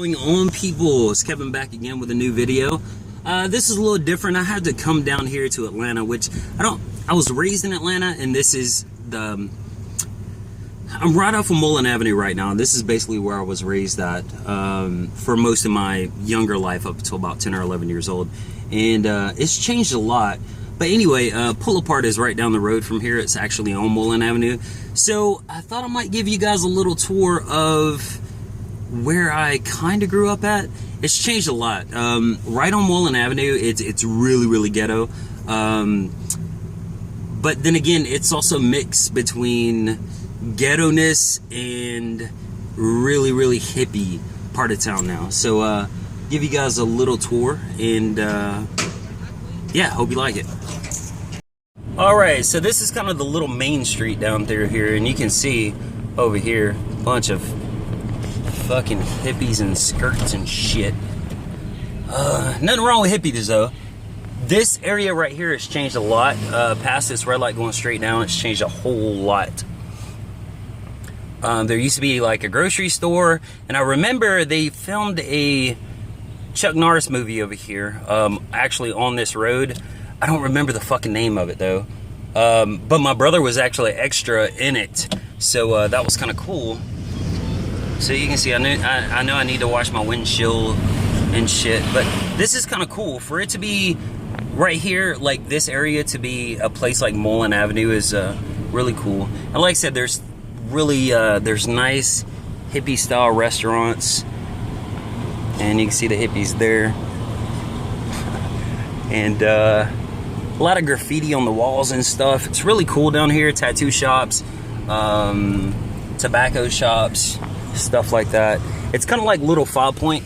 Going on, people? It's Kevin back again with a new video. This is a little different. I had to come down here to Atlanta, which I was raised in Atlanta, and this is I'm right off of Mullen Avenue right now. This is basically where I was raised at for most of my younger life up until about 10 or 11 years old. And it's changed a lot. But anyway, Pull Apart is right down the road from here. It's actually on Mullen Avenue. So I thought I might give you guys a little tour of where I kind of grew up at. It's changed a lot. Right on Mullen Avenue, it's really, really ghetto. But then again, it's also mixed between ghetto-ness and really, really hippie part of town now. So give you guys a little tour, and yeah, hope you like it. Alright, so this is kind of the little main street down through here, and you can see over here a bunch of fucking hippies and skirts and shit. Nothing wrong with hippies though. This area right here has changed a lot. Past this red light going straight down, it's changed a whole lot. There used to be like a grocery store, and I remember they filmed a Chuck Norris movie over here, actually on this road. I don't remember the fucking name of it though. But my brother was actually extra in it, so that was kind of cool. So you can see, I know I need to wash my windshield and shit, but this is kind of cool. For it to be right here, like this area, to be a place like Mullen Avenue is really cool. And like I said, there's really there's nice hippie style restaurants, and you can see the hippies there, and a lot of graffiti on the walls and stuff. It's really cool down here. Tattoo shops, tobacco shops, stuff like that. It's kind of like Little Five Point.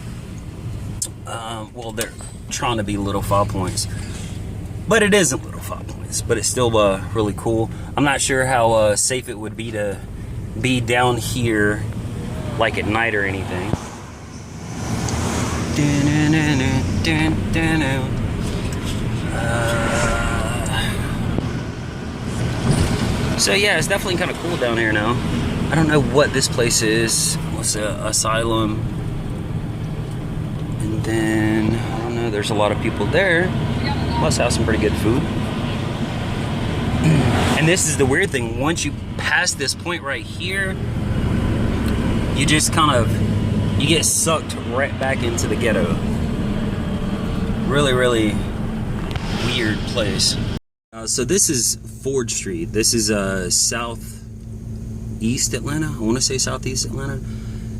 Well, they're trying to be Little Five Points, but it isn't Little Five Points, but it's still really cool. I'm not sure how safe it would be to be down here like at night or anything. So yeah, it's definitely kind of cool down here now. I don't know what this place is. What's Asylum? And then, I don't know, there's a lot of people there. Must have some pretty good food. And this is the weird thing. Once you pass this point right here, you just kind of, you get sucked right back into the ghetto. Really, really weird place. So this is Ford Street. This is southeast Atlanta. I want to say southeast Atlanta.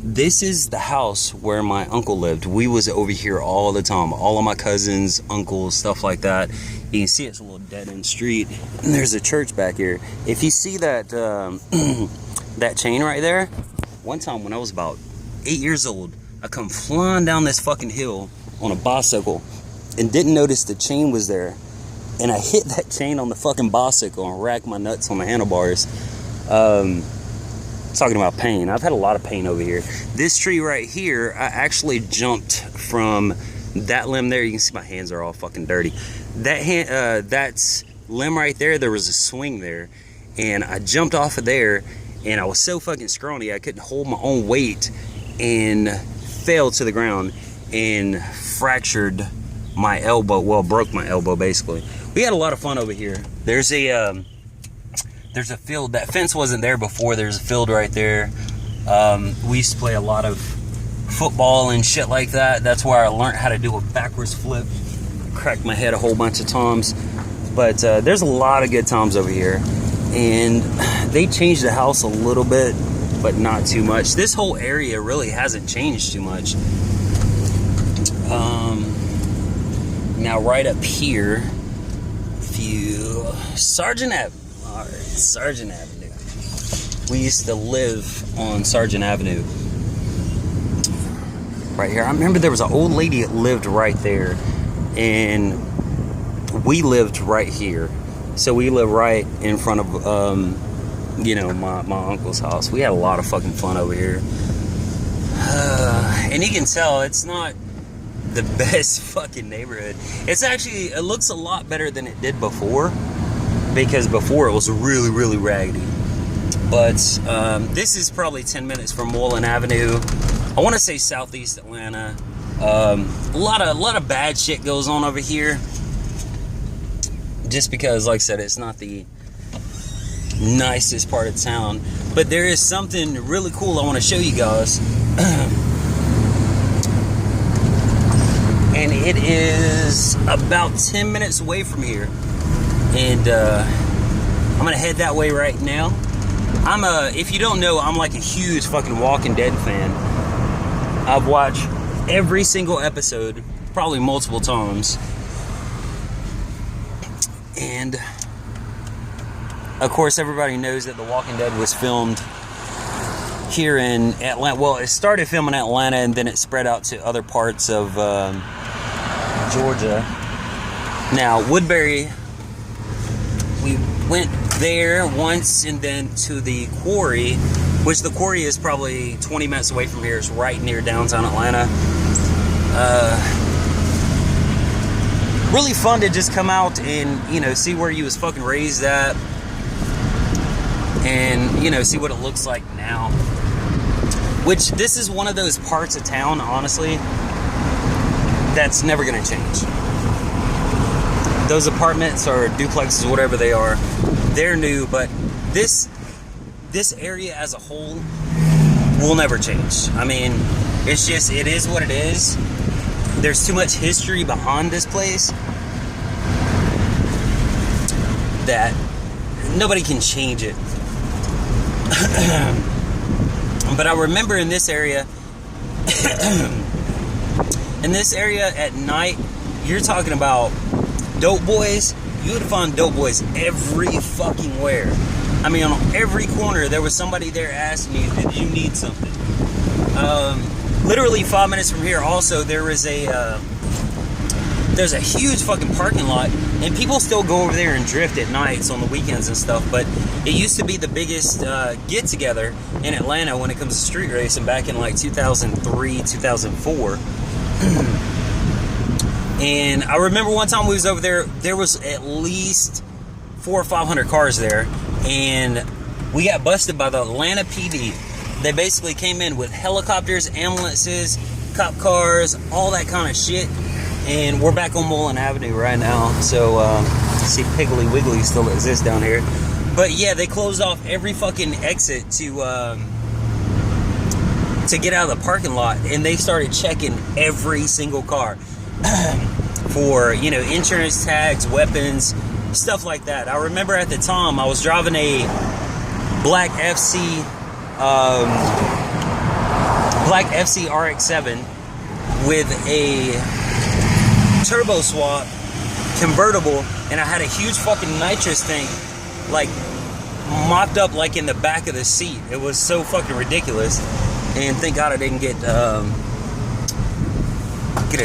This is the house where my uncle lived. We was over here all the time. All of my cousins, uncles, stuff like that. You can see it's a little dead-end street. And there's a church back here. If you see that that chain right there, one time when I was about 8 years old, I come flying down this fucking hill on a bicycle and didn't notice the chain was there. And I hit that chain on the fucking bicycle and racked my nuts on the handlebars. Talking about pain, I've had a lot of pain over here. This tree right here, I actually jumped from that limb there. You can see my hands are all fucking dirty. That's limb right there. There was a swing there, and I jumped off of there, and I was so fucking scrawny I couldn't hold my own weight, and fell to the ground and fractured my elbow. Well, broke my elbow basically. We had a lot of fun over here. There's a field. That fence wasn't there before. There's a field right there. We used to play a lot of football and shit like that. That's where I learned how to do a backwards flip. Cracked my head a whole bunch of times. But there's a lot of good times over here. And they changed the house a little bit, but not too much. This whole area really hasn't changed too much. Now right up here, Sargent Avenue. Alright, Sargent Avenue. We used to live on Sargent Avenue. Right here. I remember there was an old lady that lived right there. And we lived right here. So we lived right in front of, you know, my uncle's house. We had a lot of fucking fun over here. And you can tell it's not the best fucking neighborhood. It's actually, it looks a lot better than it did before, because before it was really, really raggedy. But this is probably 10 minutes from Mullen Avenue. I want to say southeast Atlanta. A lot of bad shit goes on over here. Just because, like I said, it's not the nicest part of town. But there is something really cool I want to show you guys. And it is about 10 minutes away from here. And I'm gonna head that way right now. If you don't know, I'm like a huge fucking Walking Dead fan. I've watched every single episode, probably multiple times. And of course, everybody knows that The Walking Dead was filmed here in Atlanta. Well, it started filming in Atlanta, and then it spread out to other parts of Georgia. Now, Woodbury, we went there once, and then to the quarry, which the quarry is probably 20 minutes away from here. It's right near downtown Atlanta. Really fun to just come out and, you know, see where you was fucking raised at, and, you know, see what it looks like now. Which, this is one of those parts of town, honestly, that's never gonna change. Those apartments or duplexes, whatever they are, they're new, but this area as a whole will never change. I mean, it's just, it is what it is. There's too much history behind this place that nobody can change it. But I remember in this area at night, you're talking about dope boys. You would find dope boys every fucking where. I mean, on every corner there was somebody there asking you, did you need something? Literally 5 minutes from here also, there's a huge fucking parking lot, and people still go over there and drift at nights on the weekends and stuff. But it used to be the biggest get together in Atlanta when it comes to street racing back in like 2003, 2004. And I remember one time we was over there, there was at least 400 or 500 cars there, and we got busted by the Atlanta PD. They basically came in with helicopters, ambulances, cop cars, all that kind of shit. And we're back on Mullen Avenue right now. So, see, Piggly Wiggly still exists down here. But yeah, they closed off every fucking exit to get out of the parking lot. And they started checking every single car for, you know, insurance tags, weapons, stuff like that. I remember at the time I was driving a black FC RX-7 with a turbo swap convertible, and I had a huge fucking nitrous tank like mopped up like in the back of the seat. It was so fucking ridiculous, and thank God I didn't get a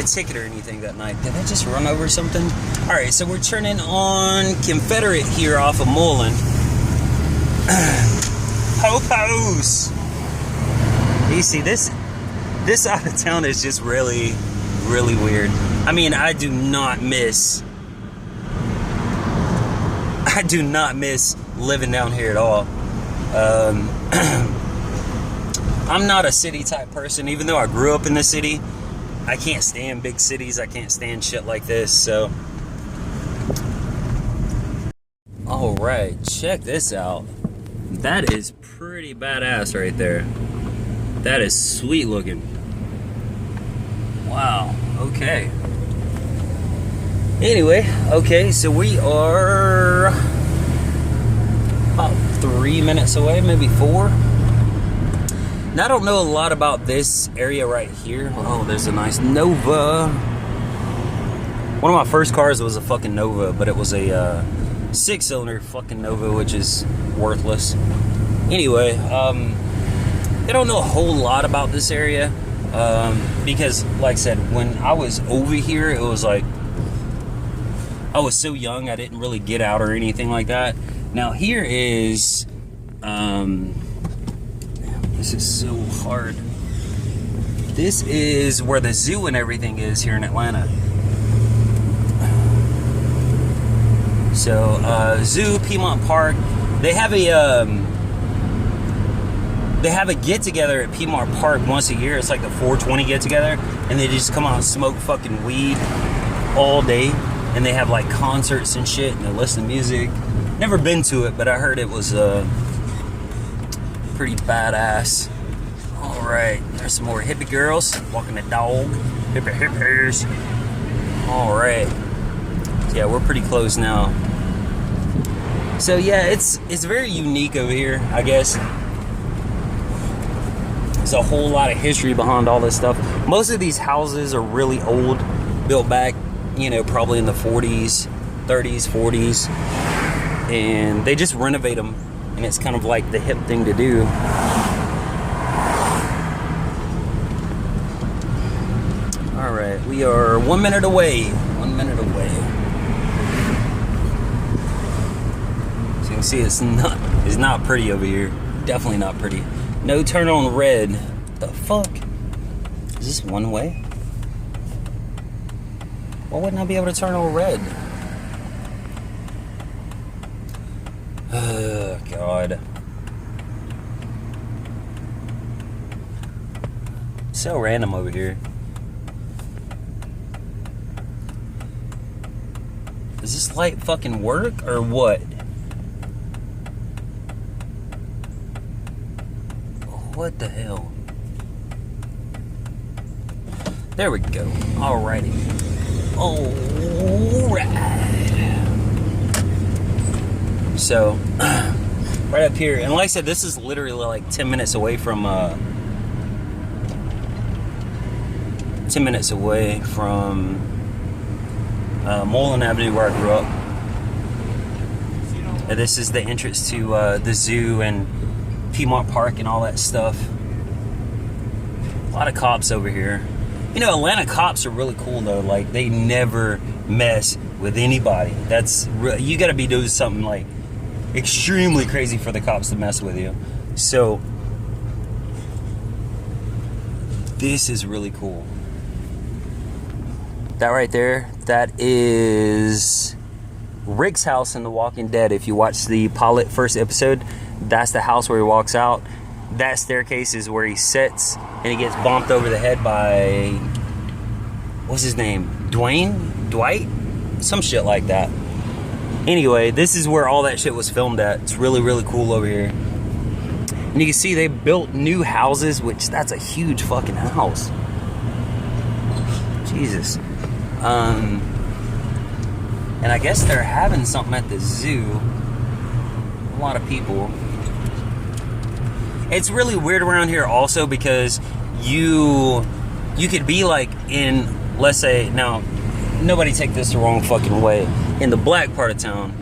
ticket or anything that night. Did I just run over something? All right, so we're turning on Confederate here off of Mullen. Ho-pos! You see, this side of town is just really, really weird. I mean, I do not miss living down here at all. I'm not a city type person, even though I grew up in the city. I can't stand big cities. I can't stand shit like this, so. All right, check this out. That is pretty badass right there. That is sweet looking. Wow, okay. Anyway, okay, so we are about 3 minutes away, maybe 4. Now, I don't know a lot about this area right here. Oh, there's a nice Nova. One of my first cars was a fucking Nova, but it was a 6-cylinder fucking Nova, which is worthless. Anyway, I don't know a whole lot about this area, because, like I said, when I was over here, it was like, I was so young, I didn't really get out or anything like that. Now, here is, this is so hard. This is where the zoo and everything is here in Atlanta. So, zoo, Piedmont Park, they have a, they have a get together at Piedmont Park once a year. It's like the 420 get together, and they just come out and smoke fucking weed all day, and they have like concerts and shit, and they listen to music. Never been to it, but I heard it was pretty badass. All right, there's some more hippie girls walking the dog. Hippies. All right, yeah, we're pretty close now. So yeah, it's very unique over here, I guess. There's a whole lot of history behind all this stuff. Most of these houses are really old, built back, you know, probably in the 40s, 30s, 40s, and they just renovate them, and it's kind of like the hip thing to do. All right, we are 1 minute away. 1 minute away. So you can see it's not pretty over here. Definitely not pretty. No turn on red. The fuck? Is this one way? Why wouldn't I be able to turn on red? Oh, God. So random over here. Does this light fucking work or what? What the hell? There we go. Alrighty. Alright. So, right up here, and like I said, this is literally like 10 minutes away from 10 minutes away from Moreland Avenue, where I grew up. And this is the entrance to the zoo and Piedmont Park and all that stuff. A lot of cops over here. You know, Atlanta cops are really cool though. Like, they never mess with anybody. That's you got to be doing something like extremely crazy for the cops to mess with you. So this is really cool. That right there, that is Rick's house in The Walking Dead. If you watch the pilot first episode, that's the house where he walks out. That staircase is where he sits and he gets bumped over the head by, what's his name? Dwight? Some shit like that. Anyway, this is where all that shit was filmed at. It's really, really cool over here. And you can see they built new houses, which that's a huge fucking house. Jesus. And I guess they're having something at the zoo. A lot of people. It's really weird around here also because you could be like in, let's say, now, nobody take this the wrong fucking way, in the black part of town,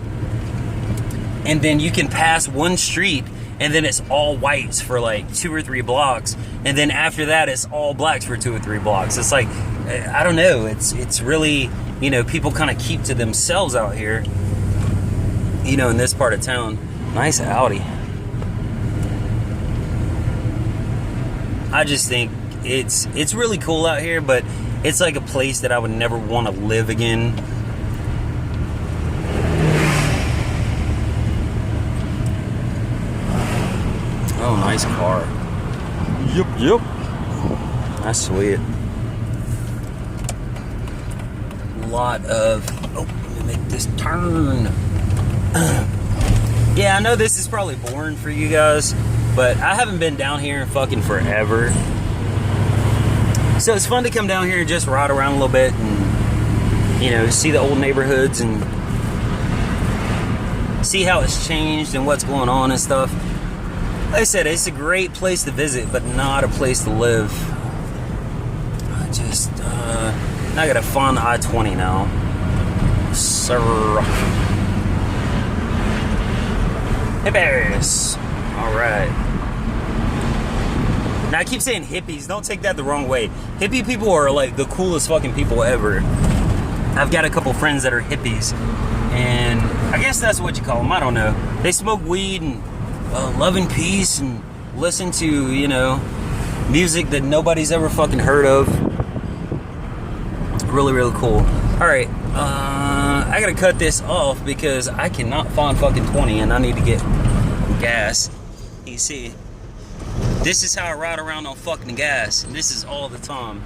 and then you can pass one street and then it's all whites for like 2 or 3 blocks, and then after that it's all blacks for 2 or 3 blocks. It's like, I don't know, it's really, you know, people kind of keep to themselves out here, you know, in this part of town. Nice Audi. I just think it's really cool out here, but it's like a place that I would never want to live again. Oh, nice car. Yep. That's sweet. Lot of, oh, let me make this turn. Yeah, I know this is probably boring for you guys, but I haven't been down here in fucking forever. So it's fun to come down here and just ride around a little bit and, you know, see the old neighborhoods and see how it's changed and what's going on and stuff. Like I said, it's a great place to visit, but not a place to live. I gotta find the I-20 now. Sir. Hippies. Alright. Now I keep saying hippies, don't take that the wrong way. Hippie people are like the coolest fucking people ever. I've got a couple friends that are hippies, and I guess that's what you call them, I don't know. They smoke weed and love and peace and listen to, you know, music that nobody's ever fucking heard of. Really, really cool. Alright, I gotta cut this off because I cannot find fucking 20 and I need to get gas. You see. This is how I ride around on fucking gas. And this is all the time.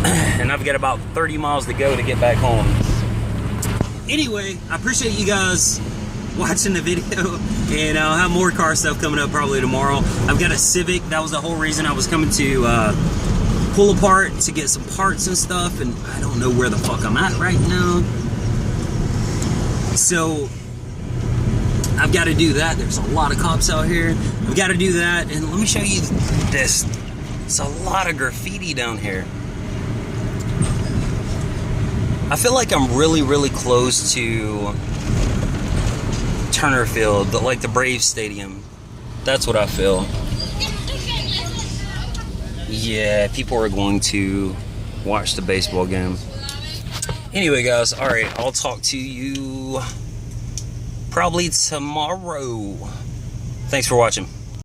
And I've got about 30 miles to go to get back home. Anyway, I appreciate you guys watching the video, and I'll have more car stuff coming up probably tomorrow. I've got a Civic. That was the whole reason I was coming to pull apart to get some parts and stuff, and I don't know where the fuck I'm at right now. So I've got to do that. There's a lot of cops out here. I've got to do that, and let me show you this. It's a lot of graffiti down here. I feel like I'm really, really close to Turner Field, like the Braves Stadium. That's what I feel. Yeah, people are going to watch the baseball game. Anyway, guys, alright, I'll talk to you probably tomorrow. Thanks for watching.